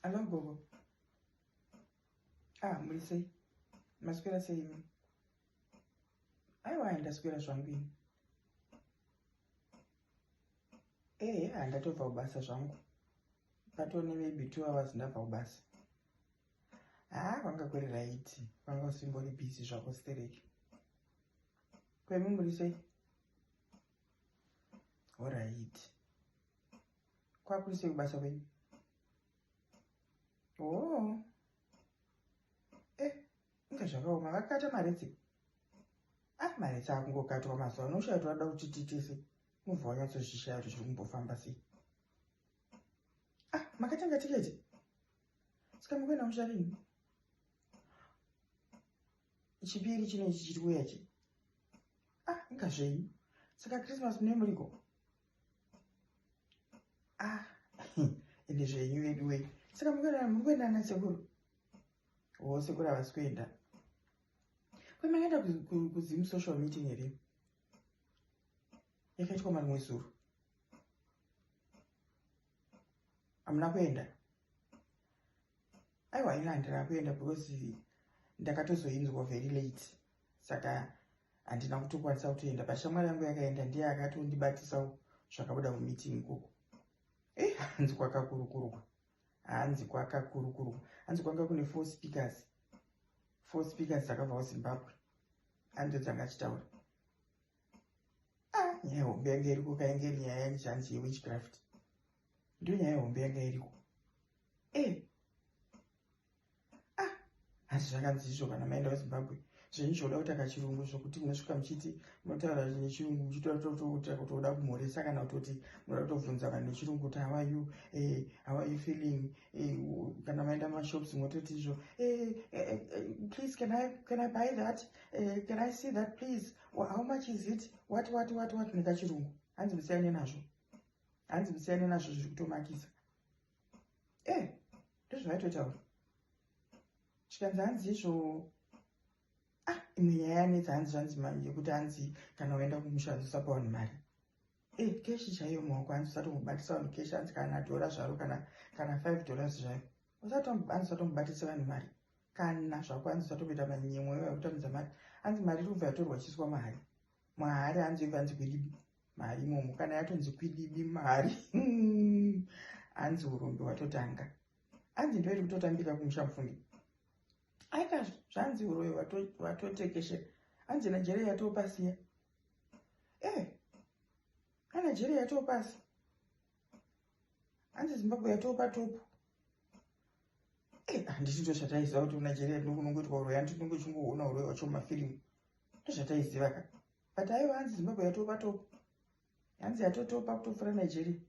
Hello, Gogo. Mulise. Masquera say me. I want the square swamping. And that of our bus a song. But only maybe 2 hours enough our bus. Wanga kweli raiti. Wanga simboli busy shako stereki. Kwe Mulise. Alright. Kwa kulise ubasa weni. Oh. Ngazvakaoma vakata maretsi. Maretsi akungokatwa mazuva ano ushaya toda kuti titise. Muvha wanyatsozvishaya kuti zviri kumbofamba sei. Makatenga tiketi. Saka mukwenda musharini. Chipiri chinechi chiri kuuya chi. Ngazvei. Saka Christmas mune muriko. Ende zvenyu wedu we. Saka mukwenda na sekuru. Sekuru havasi kuenda. Kwemakaenda kuzimu social meeting here. Yakaitwa marimwe zuru. Hamuna kuenda. Aiwa ina handina kuenda because ndakatozoinzwa very late. Saka handina kutokwanisa kutoenda. Pashamwari yangu yakaenda ndiye akatondibatisawo zvakabuda mumeeting ikoko. Hanzi kwakakurukuruka. Hanzi kwanga kune 4 speakers. 4 speakers dzakabvawo Zimbabwe. Hanzi dzanga achitaura. Nyaya yehombe yanga iriko kainge nyaya yanjanje yewitchcraft. Ndiyo nyaya yehombe yanga iriko. Asi zvakanzi izvo kana maenda kuZimbabwe. Zvenyu zvoda kutaka chirungu zvokuti munosvika muchiti munotaura nechirungu muchitoda kutoda kumhoresa kana kutoti munoda kutovhunza vanhu nechirungu kuti how are you feeling, kana maenda mumashops munototi izvo please can I buy that, can I see that please, how much is it, what nekachirungu. Hanzi musiyane nazvo zviri kutomakisa. Ndozvaitotaura. Chikanzi hanzi izvo imwe nyaya yanetsa hanzi manje yekuti hanzi kana waenda kumusha uzosapa vanhu mari. Keshi chaiyo mumaoko hanzi usatomubatisa vanhu keshi, hanzi kana $1 zvaro kana $5 zvayo. Hanzi usatomubatisa vanhu mari. Kana zvako hanzi usatokuita manyemwe ekutamidza mari. Hanzi mari iri kubva yatorwa ichiiswa mahari. Mahari hanzi ibva hanzi kwidibi. Mari imomo kana yatonzi kwidibi mari. Hanzi urombe watotanga. Hanzi ndo iri kutotambika kumusha mufundi. Aika zvanzi uroyo watotekeshe. Hanzi Nigeria yatopasiya. Nigeria yatopasi. Hanzi Zimbabwe yatopa topu. Handiti ndozvataiziva kuti Nigeria ndinongoitwa uroyo, handiti ndinongochungoona uroyo wacho mumafilimu. Ndozvataiziva ka. But aiwa hanzi Zimbabwe yatopa topu. Hanzi yatotopa kutopfuura Nigeria.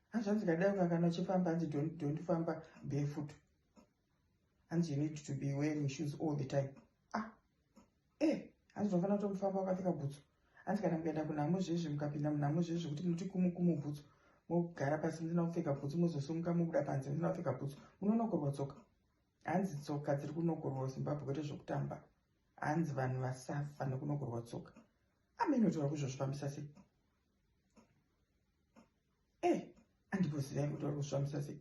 Hanzi kadai kana uchifamba hanzi don't famba barefoot. Hanzi you need to be wearing shoes all the time. Hanzi unofana kutofamba wakapfeka bhutsu. Hanzi kana mukaenda kunhamo zvezvi mukapinda munhamo zvezvi kuti munoti kumu bhutsu mogara pasi musina kupfeka bhutsu muzosumuka mubuda panze musina kupfeka bhutsu munonokorwa tsoka. Hanzi tsoka dziri kunokorwa Zimbabwe kwete zvokutamba. Hanzi vanhu vasafa nekunokorwa tsoka. Aminotora kuzvozvifambisa sei? Handimbozivi kuti vari kuzvifambisa sei.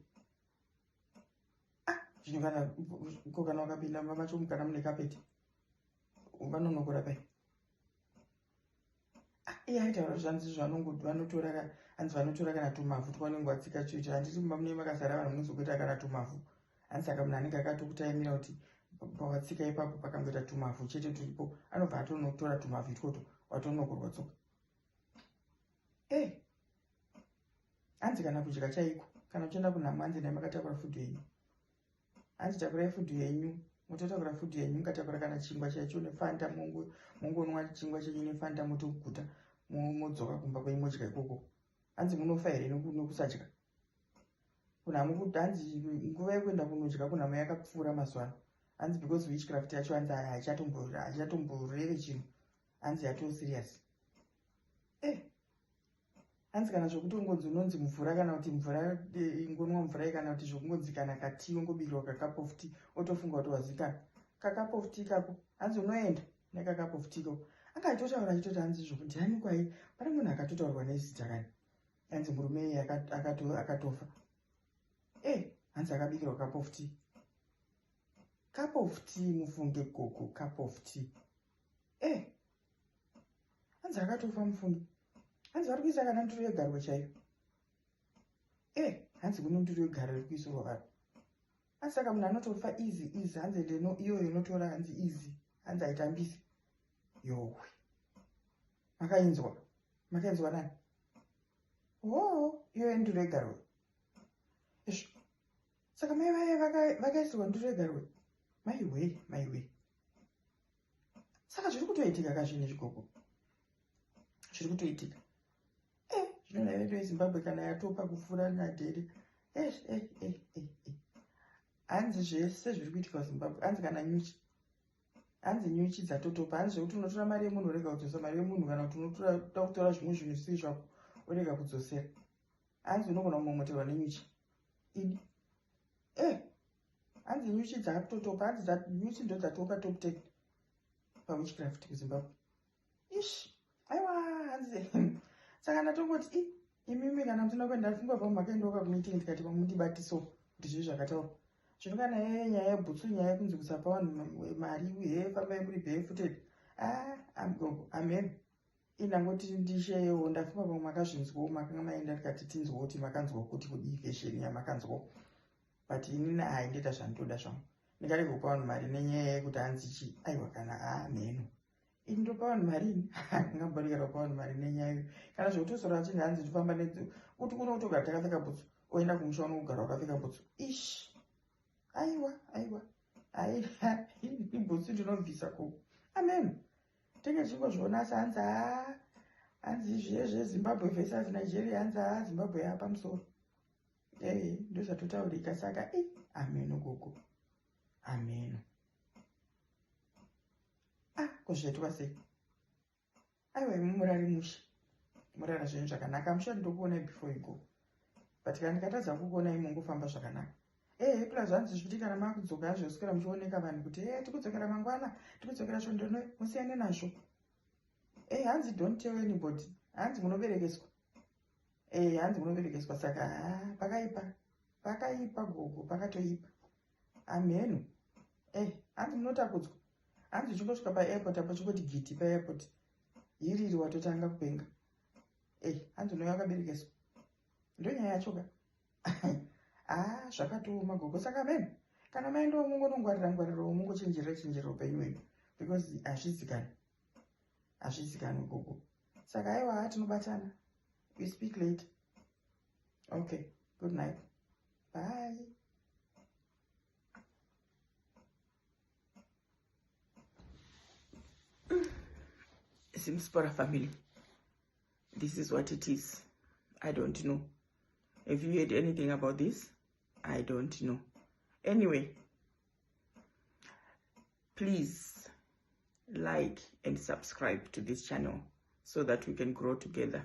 Zvino kana wakapinda mumba macho kana mune kapeti vanonokora pai. Aitaura zvanzi vanotora hanzi vanotora kana tumavhu twanenge watsika choita. Handiti mumba mune makazara vanhu munozokuita kana tumavhu. Hanzi saka munhu anenge akatokutaimira kuti pawatsika ipapo pakangoita tumavhu chete turipo anobva atonotora tumavhu itwoto watonokorwa tsoka. Hanzi kana kudya chaiko kana uchienda kunhamo hanzi nai makatakura fudhu yenyu. Hanzi takurai fudhu yenyu, mutotakura fudhu yenyu, mukatakura kana chingwa chaicho nefanta, mongonwa chingwa chenyu nefanta motoguta, modzoka kumba kwenyu modya ikoko. Hanzi munofa here nekusadya. Kunhamo hanzi nguva yekuenda kunodya kunhamo yakapfuura mazuva ano. Hanzi because witchcraft yacho hanzi haichatomboreve chinhu. Hanzi yatosirious. Hanzi kana zvokuti unonzi mvura kana kuti mvura ingonwa mvura kana kuti zvokungonzi kana kati ungobikirwa kakapu of tea otofunga kuti wazikana. Kakapu of tea kako hanzi unoenda nekakapu of tea kako. Anga achitotaura achitoti hanzi zvokuti hani kwai pane munhu akatotaurwa nezita kani. Hanzi murume akatofa. hanzi akabikirwa cup of tea. Cup of tea, mufunge gogo, cup of tea. Hanzi akatofa mufunge. Hanzi vari kuisa kana ndiro yegarwe chaiyo. Hanzi kune ndiro yegarwe iri kuisirwa vanhu. Hanzi saka munhu anotofa easy. Hanzi ndeno iyoyo inotora hanzi easy. Hanzi haitambisi. Yowe. Makainzwa nani? Iyoyo ndiro yegarwe. Saka mai vaye vakaisirwa ndiro yegarwe. Maiwe. Saka zviri kutoitika kazvini zvigogo. Zviri kutoitika. Zvino nayo yedu yeZimbabwe kana yatopa kufura nadhere. Hanzi zvese zviri kuitika kuZimbabwe. Hanzi kana nyuchi. Hanzi nyuchi dzatotopa. Hanzi zvekuti unotora mari yemunhu urega kudzosera mari yemunhu kana kuti unotora kutora zvimwe zvinhu zvisiri zvako urega kudzosera. Hanzi unogona kumomoterwa nenyuchi. Ini. Hanzi nyuchi dzatotopa. Hanzi nyuchi ndo dzatopa top 10 pawitchcraft kuZimbabwe. Aiwa hanzi. Saka ndatongoti imimi kana mutenda kwenda ndafunga pamakaendoka kumeeting ndikati pamundibatiso kuti zvizvi zvakataura. Zvino kana nyaya yebhutsu, nyaya yekunzi kusapa vanhu mari fambai muri barefooted. Amen. Indangoti ndisheyewo ndafunga pamwe makazvinzwawo makanga maenda ndikati tinzwawo kuti makanzwawo kuti kudii version yamakanzwawo. But inini ndoita zvandoda zvangu. Ndingarega kupa vanhu mari nenyaya yekuti hanzi chi. Aiwa kana mheno. Ini ndopa vanhu mari. Ndingamboregera kupa vanhu mari nenyaya. Kana zvekutosora vachinzi hanzi tofamba kuti kuno kutogara takapfeka bhutsu. Oenda kumusha unogara wakapfeka bhutsu. Aiwa. Ibhutsu ndinobvisa ko. Amen. Tenge chingozviona asi hanzi zveZimbabwe versus Nigeria hanzi Zimbabwe yapamusoro. Ndozvatotaurika saka ameno gogo. Ameno. Kuzvetwa sei? Aiwa murari mushe. Murara zvinhu zvakanaka. Musha ndokuona before you go. But kana ndikatadza kukuona mungofamba zvakanaka. Plus zvanzi zvikuti kana makudzoka hazvoswera muchioneka vanhu kuti tikudzokera mangwana, tikudzokera shondono, musiyane nazvo. Hanzi don't tell anybody. Hanzi munoberekeswa. Hanzi munoberekeswa saka pakaipa gogo, pakatoipa. Amen. Hanzi munotakudzwa. Hanzi uchingosvika paairport apa chingoti giti paairport. Iriri watotanga kupenga. Hanzi unoyo akaberekeswa. Ndonyaya yachoka. Zvakatooma gogo. Saka amen. Kana maendawo mungonongwarira mungochenjerera upenyu hwenyu. Because hazvizikani gogo. Saka aiwa tinobatana. We speak later. Okay. Good night. Bye. Simspora family. This is what it is. I don't know. Have you heard anything about this? I don't know. Anyway, please like and subscribe to this channel so that we can grow together.